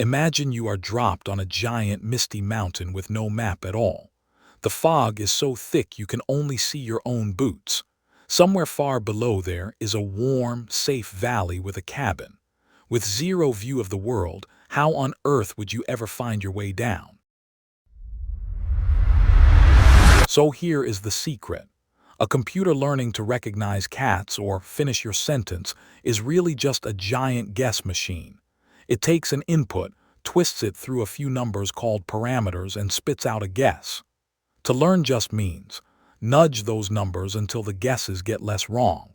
Imagine you are dropped on a giant misty mountain with no map at all. The fog is so thick you can only see your own boots. Somewhere far below there is a warm, safe valley with a cabin. With zero view of the world, how on earth would you ever find your way down? So here is the secret. A computer learning to recognize cats or finish your sentence is really just a giant guess machine. It takes an input, twists it through a few numbers called parameters, and spits out a guess. To learn just means nudge those numbers until the guesses get less wrong.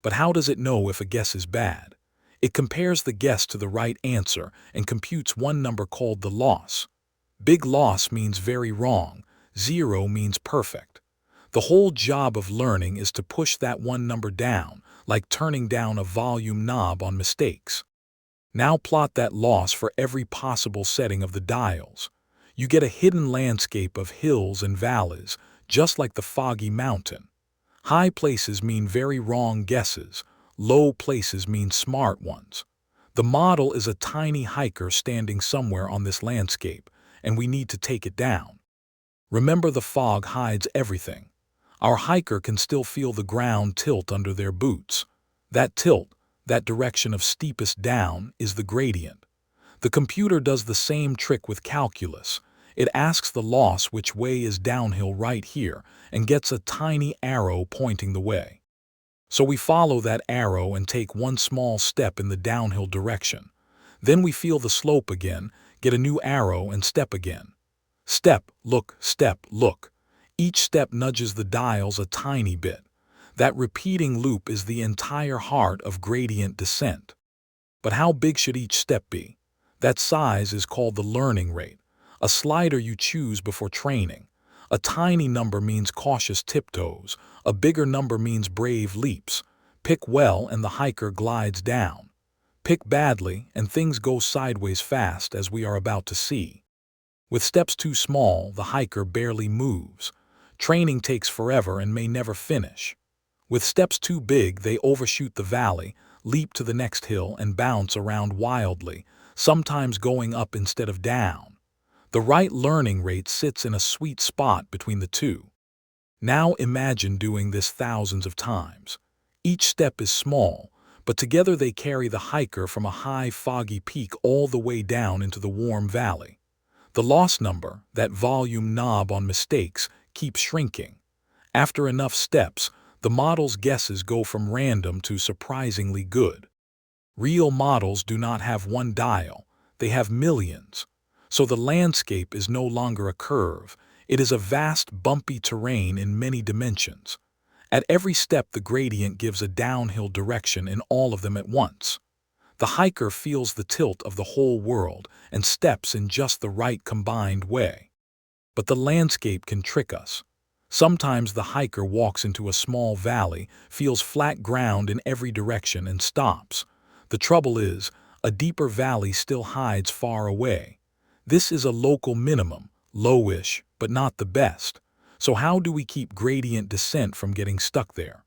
But how does it know if a guess is bad? It compares the guess to the right answer and computes one number called the loss. Big loss means very wrong, zero means perfect. The whole job of learning is to push that one number down, like turning down a volume knob on mistakes. Now plot that loss for every possible setting of the dials. You get a hidden landscape of hills and valleys, just like the foggy mountain. High places mean very wrong guesses, low places mean smart ones. The model is a tiny hiker standing somewhere on this landscape, and we need to take it down. Remember, the fog hides everything. Our hiker can still feel the ground tilt under their boots. That tilt, that direction of steepest down, is the gradient. The computer does the same trick with calculus. It asks the loss which way is downhill right here and gets a tiny arrow pointing the way. So we follow that arrow and take one small step in the downhill direction. Then we feel the slope again, get a new arrow and step again. Step, look, step, look. Each step nudges the dials a tiny bit. That repeating loop is the entire heart of gradient descent. But how big should each step be? That size is called the learning rate, a slider you choose before training. A tiny number means cautious tiptoes, a bigger number means brave leaps. Pick well and the hiker glides down. Pick badly and things go sideways fast, as we are about to see. With steps too small, the hiker barely moves. Training takes forever and may never finish. With steps too big, they overshoot the valley, leap to the next hill, and bounce around wildly, sometimes going up instead of down. The right learning rate sits in a sweet spot between the two. Now imagine doing this thousands of times. Each step is small, but together they carry the hiker from a high, foggy peak all the way down into the warm valley. The loss number, that volume knob on mistakes, keeps shrinking. After enough steps, the model's guesses go from random to surprisingly good. Real models do not have one dial, they have millions. So the landscape is no longer a curve, it is a vast, bumpy terrain in many dimensions. At every step, the gradient gives a downhill direction in all of them at once. The hiker feels the tilt of the whole world and steps in just the right combined way. But the landscape can trick us. Sometimes the hiker walks into a small valley, feels flat ground in every direction, and stops. The trouble is, a deeper valley still hides far away. This is a local minimum, lowish, but not the best. So how do we keep gradient descent from getting stuck there?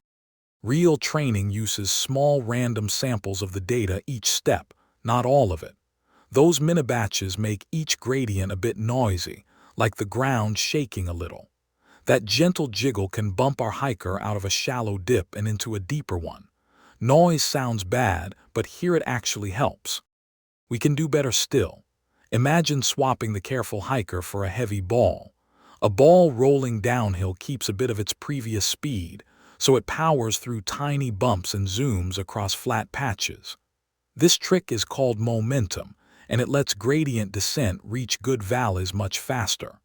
Real training uses small random samples of the data each step, not all of it. Those mini-batches make each gradient a bit noisy, like the ground shaking a little. That gentle jiggle can bump our hiker out of a shallow dip and into a deeper one. Noise sounds bad, but here it actually helps. We can do better still. Imagine swapping the careful hiker for a heavy ball. A ball rolling downhill keeps a bit of its previous speed, so it powers through tiny bumps and zooms across flat patches. This trick is called momentum, and it lets gradient descent reach good valleys much faster.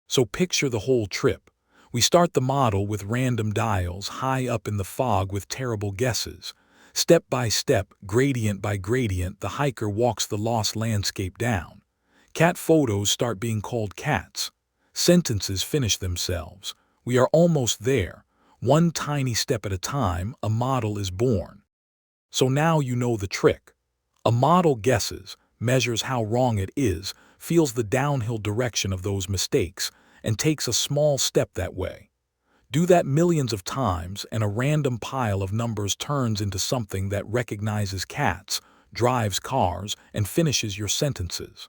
So picture the whole trip. We start the model with random dials high up in the fog with terrible guesses. Step by step, gradient by gradient, the hiker walks the lost landscape down. Cat photos start being called cats. Sentences finish themselves. We are almost there. One tiny step at a time, a model is born. So now you know the trick. A model guesses, measures how wrong it is, feels the downhill direction of those mistakes, and takes a small step that way. Do that millions of times, and a random pile of numbers turns into something that recognizes cats, drives cars, and finishes your sentences.